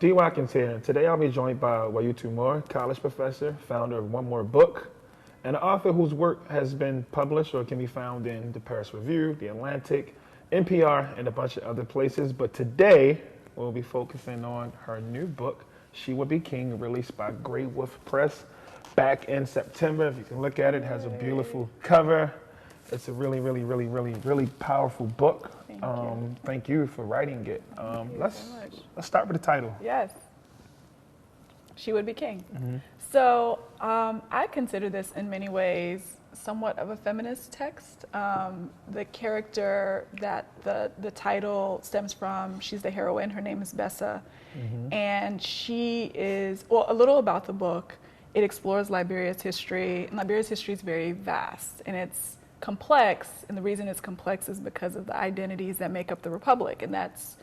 D. Watkins here, and today I'll be joined by Wayétu Moore, college professor, founder of One More Book, and an author whose work has been published or can be found in the Paris Review, The Atlantic, NPR, and a bunch of other places. But today, we'll be focusing on her new book, She Would Be King, released by Grey Wolf Press back in September. If you can look at it, it has a beautiful cover. It's a really powerful book. Thank you for writing it. Let's start with the title. Yes. She Would Be King. Mm-hmm. So I consider this in many ways somewhat of a feminist text. The character that the title stems from, she's the heroine. Her name is Bessa. Mm-hmm. And she is, well, a little about the book. It explores Liberia's history. And Liberia's history is very vast, and it's complex, and the reason it's complex is because of the identities that make up the republic, and that's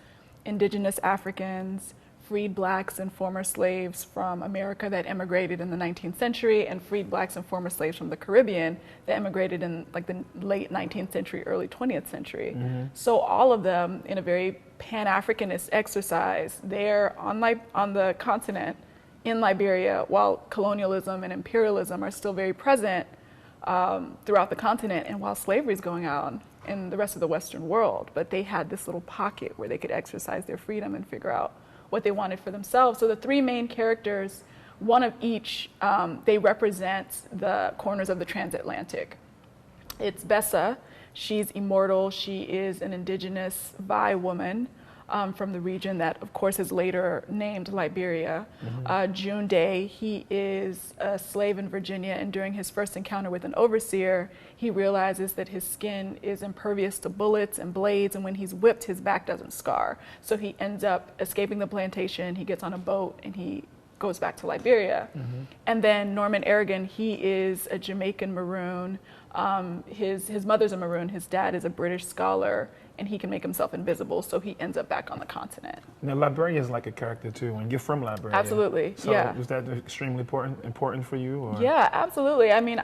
indigenous Africans, freed blacks and former slaves from America that immigrated in the 19th century, and freed blacks and former slaves from the Caribbean that immigrated in like the late 19th century, early 20th century. Mm-hmm. So all of them, in a very Pan-Africanist exercise, there on the continent in Liberia, while colonialism and imperialism are still very present throughout the continent, and while slavery is going on in the rest of the Western world, but they had this little pocket where they could exercise their freedom and figure out what they wanted for themselves. So the three main characters, one of each, they represent the corners of the transatlantic. It's Bessa. She's immortal. She is an indigenous Vai woman from the region that, of course, is later named Liberia. Mm-hmm. June Day, he is a slave in Virginia, and during his first encounter with an overseer, he realizes that his skin is impervious to bullets and blades, and when he's whipped, his back doesn't scar. So he ends up escaping the plantation, he gets on a boat, and he goes back to Liberia. Mm-hmm. And then Norman Aragon, he is a Jamaican Maroon. His mother's a Maroon, his dad is a British scholar, and he can make himself invisible, so he ends up back on the continent. Now, Liberia is like a character too, and you're from Liberia. Absolutely, so yeah. Was that extremely important for you? Or? Yeah, absolutely. I mean,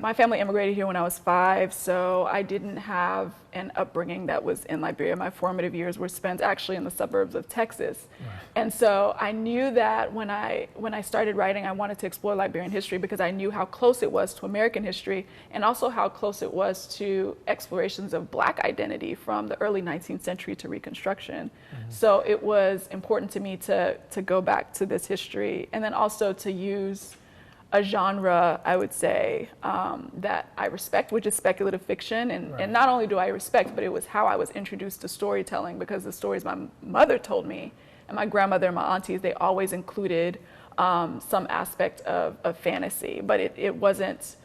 my family immigrated here when I was 5, so I didn't have an upbringing that was in Liberia. My formative years were spent actually in the suburbs of Texas. Right. And so I knew that when I started writing, I wanted to explore Liberian history because I knew how close it was to American history, and also how close it was to explorations of Black identity from the early 19th century to Reconstruction. Mm-hmm. So it was important to me to go back to this history, and then also to use a genre, I would say, that I respect, which is speculative fiction. And, right. And not only do I respect, but it was how I was introduced to storytelling, because the stories my mother told me, and my grandmother and my aunties, they always included some aspect of fantasy, but it wasn't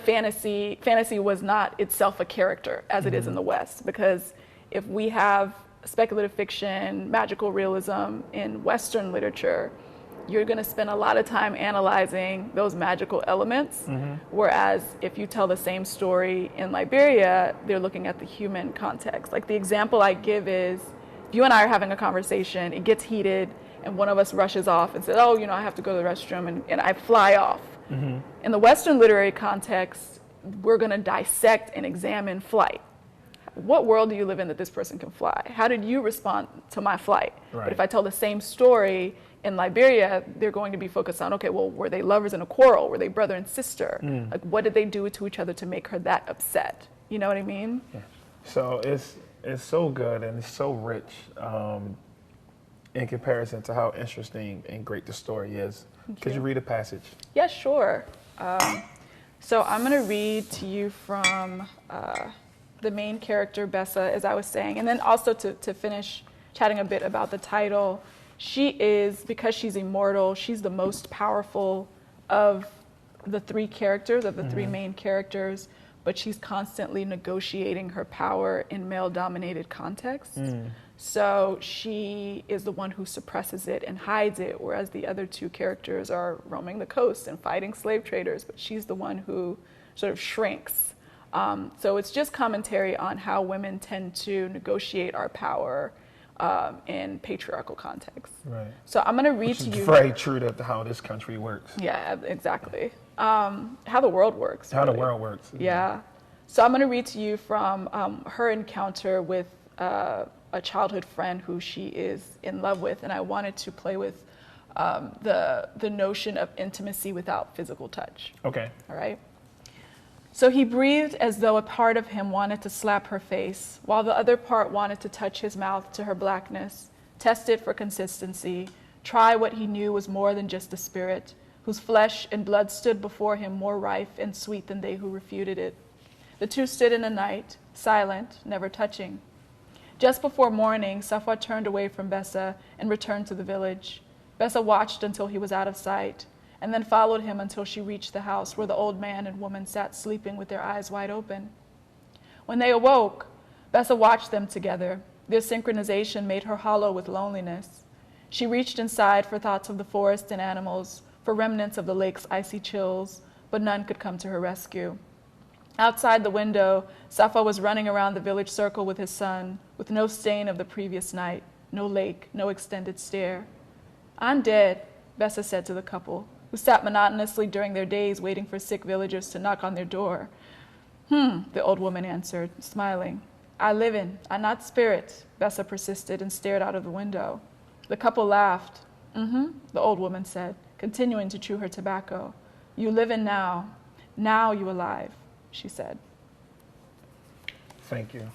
fantasy. Fantasy was not itself a character as it is in the West, because if we have speculative fiction, magical realism in Western literature, you're going to spend a lot of time analyzing those magical elements, whereas if you tell the same story in Liberia, they're looking at the human context. Like the example I give is, if you and I are having a conversation, it gets heated, and one of us rushes off and says, oh, I have to go to the restroom, and I fly off. Mm-hmm. In the Western literary context, we're going to dissect and examine flight. What world do you live in that this person can fly? How did you respond to my flight? Right. But if I tell the same story in Liberia, they're going to be focused on, okay, well, were they lovers in a quarrel? Were they brother and sister? Like, what did they do to each other to make her that upset? You know what I mean? Yeah. So it's so good, and it's so rich in comparison to how interesting and great the story is. Could you read a passage? Yeah, sure. So I'm going to read to you from the main character, Bessa, as I was saying, and then also to finish chatting a bit about the title. She is, because she's immortal, she's the most powerful of the three characters, of the three main characters, but she's constantly negotiating her power in male-dominated contexts. So she is the one who suppresses it and hides it, whereas the other two characters are roaming the coast and fighting slave traders, but she's the one who sort of shrinks. So it's just commentary on how women tend to negotiate our power in patriarchal contexts. Right. So I'm going to read to you. Very true to how this country works. Yeah, exactly. How the world works. How the world works. Yeah. So I'm going to read to you from her encounter with a childhood friend who she is in love with, and I wanted to play with the notion of intimacy without physical touch. Okay. All right. So he breathed as though a part of him wanted to slap her face, while the other part wanted to touch his mouth to her blackness, test it for consistency, try what he knew was more than just a spirit, whose flesh and blood stood before him more rife and sweet than they who refuted it. The two stood in the night, silent, never touching. Just before morning, Safwa turned away from Bessa and returned to the village. Bessa watched until he was out of sight, and then followed him until she reached the house where the old man and woman sat sleeping with their eyes wide open. When they awoke, Bessa watched them together. Their synchronization made her hollow with loneliness. She reached inside for thoughts of the forest and animals, for remnants of the lake's icy chills, but none could come to her rescue. Outside the window, Safwa was running around the village circle with his son, with no stain of the previous night, no lake, no extended stair. "I'm dead," Bessa said to the couple, who sat monotonously during their days waiting for sick villagers to knock on their door. The old woman answered, smiling. "I live in, I not spirit," Bessa persisted and stared out of the window. The couple laughed. The old woman said, continuing to chew her tobacco. "You live in now. Now you alive," she said. Thank you.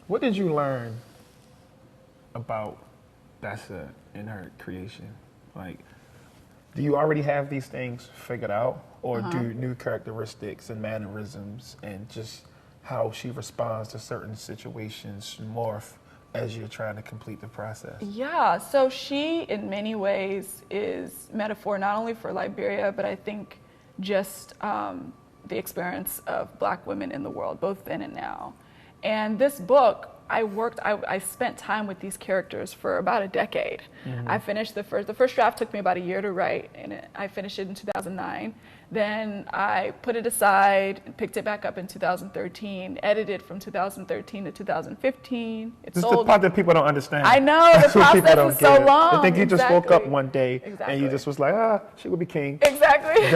What did you learn about Bessa in her creation? Like, do you already have these things figured out, or do new characteristics and mannerisms and just how she responds to certain situations morph as you're trying to complete the process? Yeah, so she in many ways is metaphor not only for Liberia, but I think just the experience of Black women in the world, both then and now. And this book, I spent time with these characters for about a decade. I finished the first draft took me about a year to write, and I finished it in 2009. Then I put it aside and picked it back up in 2013, edited from 2013 to 2015. This is the part that people don't understand. I know, the process is so long. They think you just woke up one day and you just was like, she would be king. Exactly.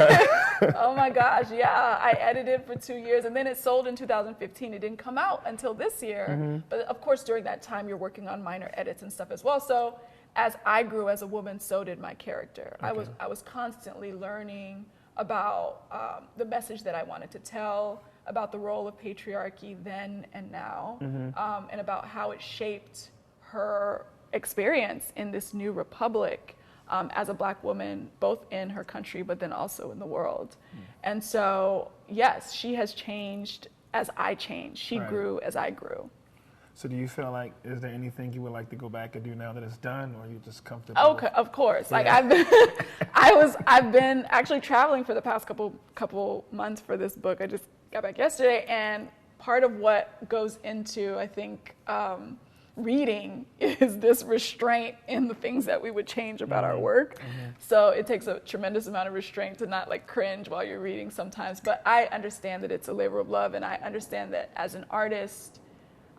Oh my gosh, yeah. I edited for 2 years, and then it sold in 2015. It didn't come out until this year. But of course, during that time, you're working on minor edits and stuff as well. So as I grew as a woman, so did my character. Okay. I was constantly learning about the message that I wanted to tell, about the role of patriarchy then and now, and about how it shaped her experience in this new republic as a Black woman, both in her country, but then also in the world. And so, yes, she has changed as I changed. She grew as I grew. So do you feel like, is there anything you would like to go back and do now that it's done, or are you just comfortable? Okay, of course. Yeah. Like I've been actually traveling for the past couple months for this book. I just got back yesterday, and part of what goes into, I think, reading is this restraint in the things that we would change about our work. So it takes a tremendous amount of restraint to not like cringe while you're reading sometimes. But I understand that it's a labor of love, and I understand that as an artist,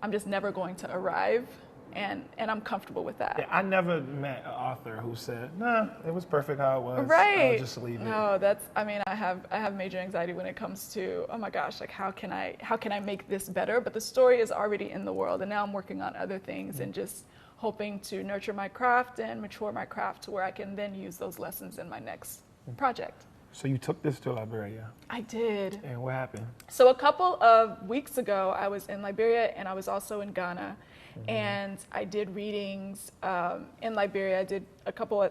I'm just never going to arrive, and I'm comfortable with that. Yeah, I never met an author who said, "Nah, it was perfect how it was. Right. I'll just leave it." No, I have major anxiety when it comes to, oh my gosh, like how can I make this better? But the story is already in the world, and now I'm working on other things and just hoping to nurture my craft and mature my craft to where I can then use those lessons in my next project. So you took this to Liberia. I did. And what happened? So a couple of weeks ago, I was in Liberia, and I was also in Ghana. And I did readings in Liberia. I did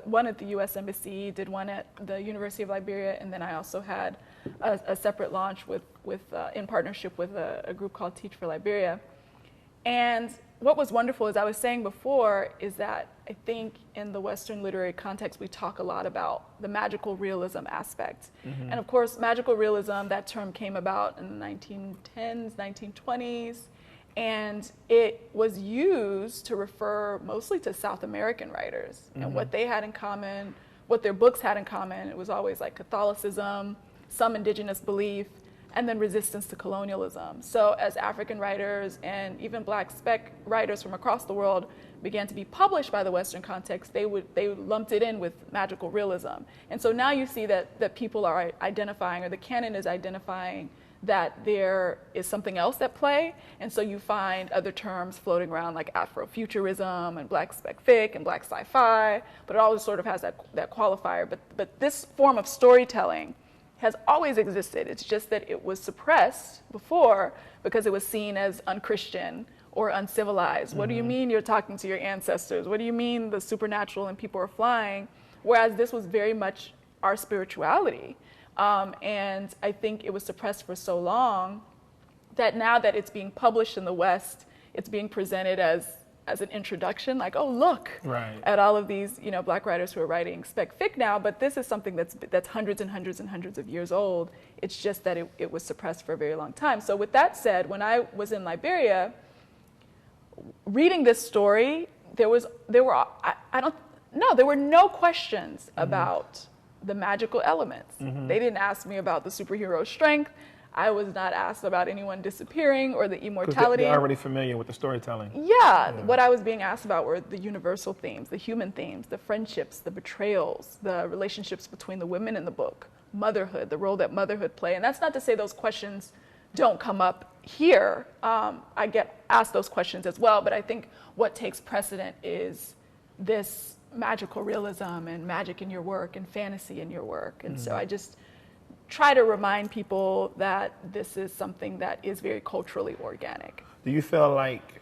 one at the U.S. Embassy, did one at the University of Liberia, and then I also had a separate launch in partnership with a group called Teach for Liberia. And what was wonderful, as I was saying before, is that I think in the Western literary context, we talk a lot about the magical realism aspect. And of course, magical realism, that term came about in the 1910s, 1920s, and it was used to refer mostly to South American writers and what they had in common, what their books had in common. It was always like Catholicism, some indigenous belief, and then resistance to colonialism. So as African writers and even Black spec writers from across the world began to be published by the Western context, they lumped it in with magical realism. And so now you see that people are identifying, or the canon is identifying, that there is something else at play. And so you find other terms floating around like Afrofuturism and Black spec fic and Black sci-fi, but it always sort of has that qualifier. But this form of storytelling has always existed. It's just that it was suppressed before because it was seen as unchristian or uncivilized. What do you mean you're talking to your ancestors? What do you mean the supernatural and people are flying? Whereas this was very much our spirituality. And I think it was suppressed for so long that now that it's being published in the West, it's being presented as an introduction, like, oh, look at all of these, Black writers who are writing spec fic now, but this is something that's hundreds and hundreds and hundreds of years old. It's just that it was suppressed for a very long time. So with that said, when I was in Liberia, reading this story, there were no questions about the magical elements. They didn't ask me about the superhero strength. I was not asked about anyone disappearing or the immortality. They're already familiar with the storytelling. Yeah, what I was being asked about were the universal themes, the human themes, the friendships, the betrayals, the relationships between the women in the book, motherhood, the role that motherhood play. And that's not to say those questions don't come up here. I get asked those questions as well, but I think what takes precedent is this magical realism and magic in your work and fantasy in your work. And so I just try to remind people that this is something that is very culturally organic. Do you feel like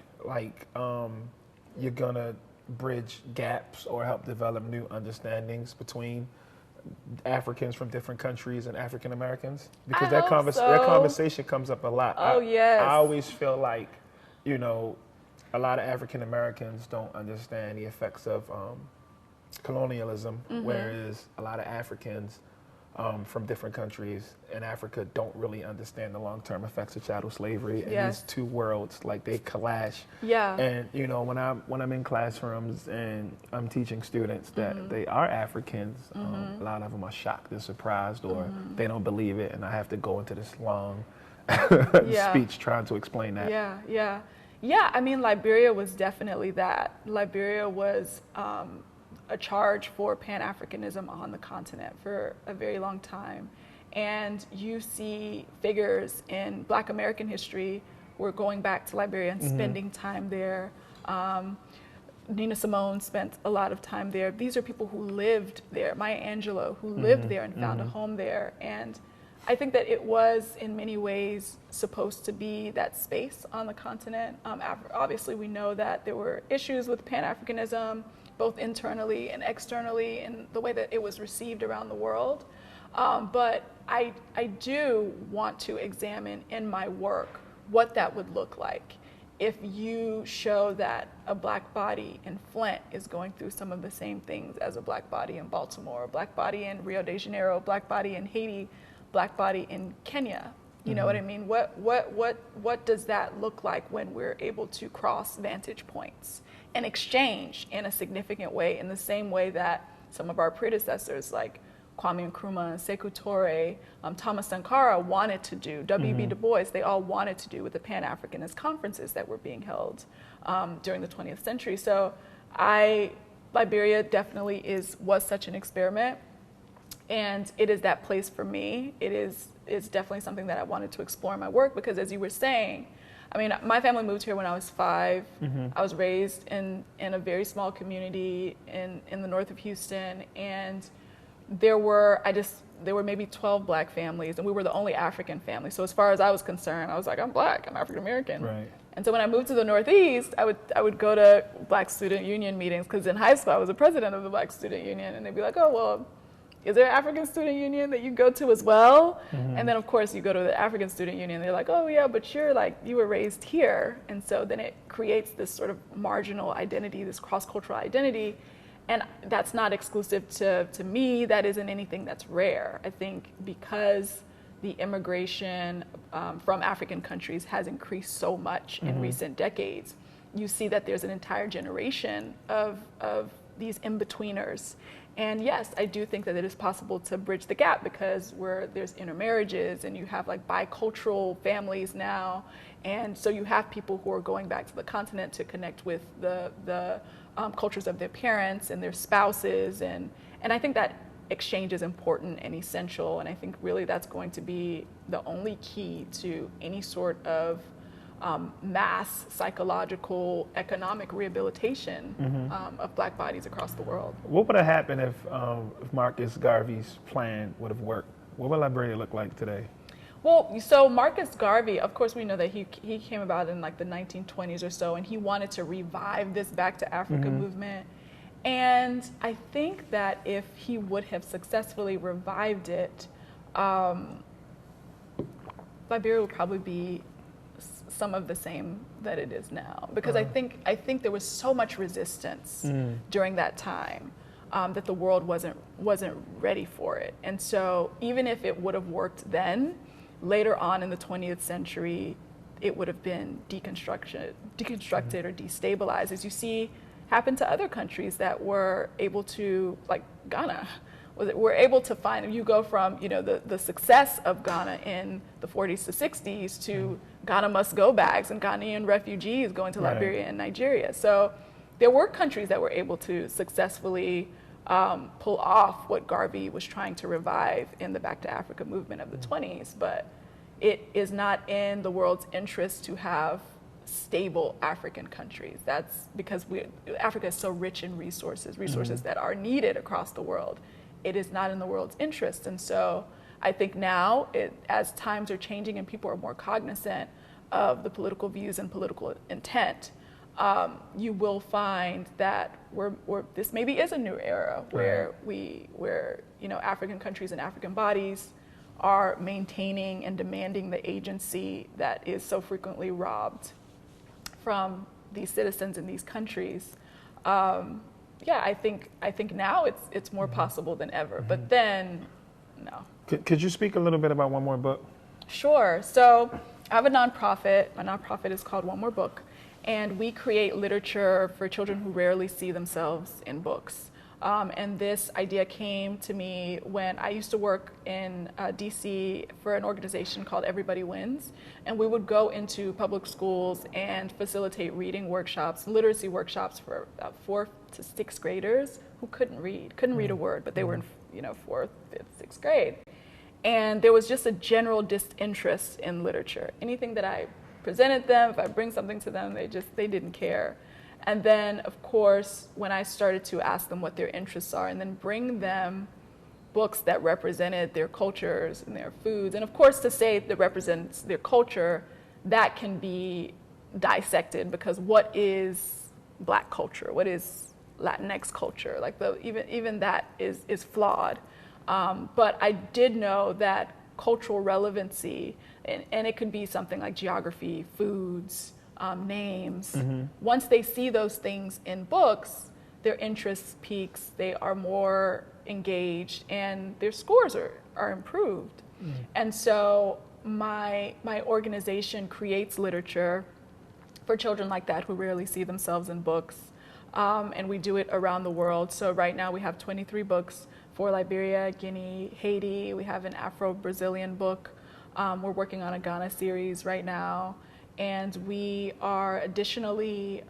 you're gonna bridge gaps or help develop new understandings between Africans from different countries and African Americans? Because that conversation comes up a lot. Yes. I always feel like, a lot of African Americans don't understand the effects of colonialism, whereas a lot of Africans from different countries in Africa don't really understand the long-term effects of chattel slavery, and these two worlds, like, they clash. And when I'm in classrooms and I'm teaching students that they are Africans, a lot of them are shocked and surprised, or they don't believe it, and I have to go into this long speech trying to explain that. Yeah, I mean, Liberia was definitely that. Liberia was a charge for Pan-Africanism on the continent for a very long time. And you see figures in Black American history who are going back to Liberia and spending time there. Nina Simone spent a lot of time there. These are people who lived there. Maya Angelou, who lived there and found a home there. And I think that it was, in many ways, supposed to be that space on the continent. Obviously, we know that there were issues with Pan-Africanism, both internally and externally, in the way that it was received around the world. But I do want to examine in my work what that would look like if you show that a Black body in Flint is going through some of the same things as a Black body in Baltimore, a Black body in Rio de Janeiro, a Black body in Haiti, Black body in Kenya. You know what I mean? What does that look like when we're able to cross vantage points and exchange in a significant way, in the same way that some of our predecessors like Kwame Nkrumah, Sekou Touré, Thomas Sankara wanted to do, W.B. Du Bois, they all wanted to do with the Pan-Africanist conferences that were being held during the 20th century. So Liberia definitely was such an experiment, and it is that place for me. It's definitely something that I wanted to explore in my work, because as you were saying, I mean, my family moved here when I was 5. I was raised in a very small community in the north of Houston, and there were maybe 12 Black families, and we were the only African family. So as far as I was concerned, I was like, I'm Black, I'm African American. Right. And so when I moved to the Northeast, I would go to Black Student Union meetings, because in high school I was a president of the Black Student Union, and they'd be like, oh, well, is there an African Student Union that you go to as well? And then of course you go to the African Student Union, they're like, oh yeah, but you were raised here. And so then it creates this sort of marginal identity, this cross-cultural identity. And that's not exclusive to me. That isn't anything that's rare. I think because the immigration from African countries has increased so much in recent decades, you see that there's an entire generation of these in-betweeners. And yes, I do think that it is possible to bridge the gap, because there's intermarriages and you have like bicultural families now. And so you have people who are going back to the continent to connect with the cultures of their parents and their spouses. And I think that exchange is important and essential, and I think really that's going to be the only key to any sort of mass psychological economic rehabilitation of Black bodies across the world. What would have happened if Marcus Garvey's plan would have worked? What would Liberia look like today? Well, so Marcus Garvey, of course, we know that he came about in like the 1920s or so, and he wanted to revive this Back to Africa movement. And I think that if he would have successfully revived it, Liberia would probably be some of the same that it is now, because I think there was so much resistance during that time that the world wasn't ready for it. And so even if it would have worked then, later on in the 20th century, it would have been deconstructed or destabilized, as you see happen to other countries that were able to, like Ghana, were able to find, you go from, you know, the success of Ghana in the 40s to 60s to Ghana must go bags and Ghanaian refugees going to Liberia and Nigeria. So there were countries that were able to successfully pull off what Garvey was trying to revive in the Back to Africa movement of the 20s, but it is not in the world's interest to have stable African countries. That's because Africa is so rich in resources that are needed across the world. It is not in the world's interest. And so I think now, as times are changing and people are more cognizant of the political views and political intent, you will find that this maybe is a new era where you know, African countries and African bodies are maintaining and demanding the agency that is so frequently robbed from these citizens in these countries. Yeah, I think now it's more possible than ever. But then, no. Could you speak a little bit about One More Book? Sure. So I have a nonprofit. My nonprofit is called One More Book, and we create literature for children who rarely see themselves in books. And this idea came to me when I used to work in DC for an organization called Everybody Wins. And we would go into public schools and facilitate reading workshops, literacy workshops for about 4th to 6th graders who couldn't read a word, but they were in, you know, 4th, 5th, 6th grade. And there was just a general disinterest in literature. Anything that I presented them, if I bring something to them, they didn't care. And then, of course, when I started to ask them what their interests are and then bring them books that represented their cultures and their foods, and of course to say that represents their culture, that can be dissected, because what is Black culture? What is Latinx culture? Like even that is flawed. But I did know that cultural relevancy, and it could be something like geography, foods, names. Once they see those things in books, their interest peaks, they are more engaged, and their scores are improved. And so my organization creates literature for children like that who rarely see themselves in books, and we do it around the world. So right now we have 23 books for Liberia, Guinea, Haiti. We have an Afro-Brazilian book. We're working on a Ghana series right now. And we are additionally,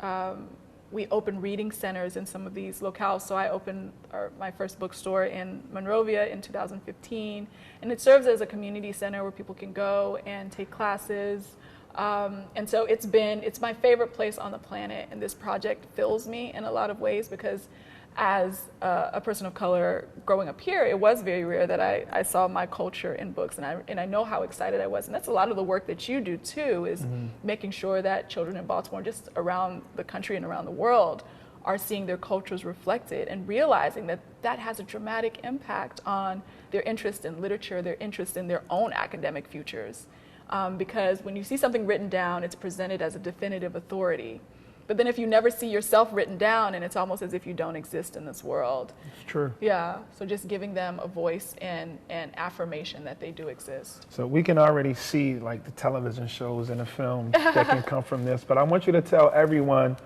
we open reading centers in some of these locales. So I opened my first bookstore in Monrovia in 2015. And it serves as a community center where people can go and take classes. And so it's my favorite place on the planet. And this project fills me in a lot of ways, because as a person of color growing up here, it was very rare that I saw my culture in books, and I know how excited I was. And that's a lot of the work that you do too, is making sure that children in Baltimore, just around the country and around the world, are seeing their cultures reflected and realizing that that has a dramatic impact on their interest in literature, their interest in their own academic futures. Because when you see something written down, it's presented as a definitive authority. But then if you never see yourself written down, and it's almost as if you don't exist in this world. It's true. Yeah, so just giving them a voice and affirmation that they do exist. So we can already see like the television shows and the films that can come from this, but I want you to tell everyone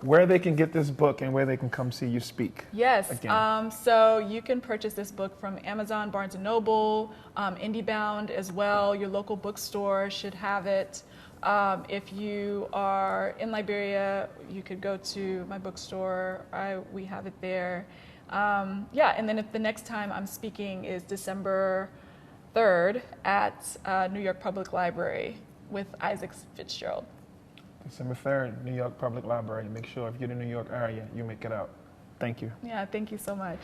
where they can get this book and where they can come see you speak. Yes, so you can purchase this book from Amazon, Barnes & Noble, IndieBound as well. Your local bookstore should have it. If you are in Liberia, you could go to my bookstore. We have it there. Yeah, and then if the next time I'm speaking is December 3rd at New York Public Library with Isaac Fitzgerald. December 3rd, New York Public Library. Make sure if you're in the New York area, you make it out. Thank you. Yeah, thank you so much.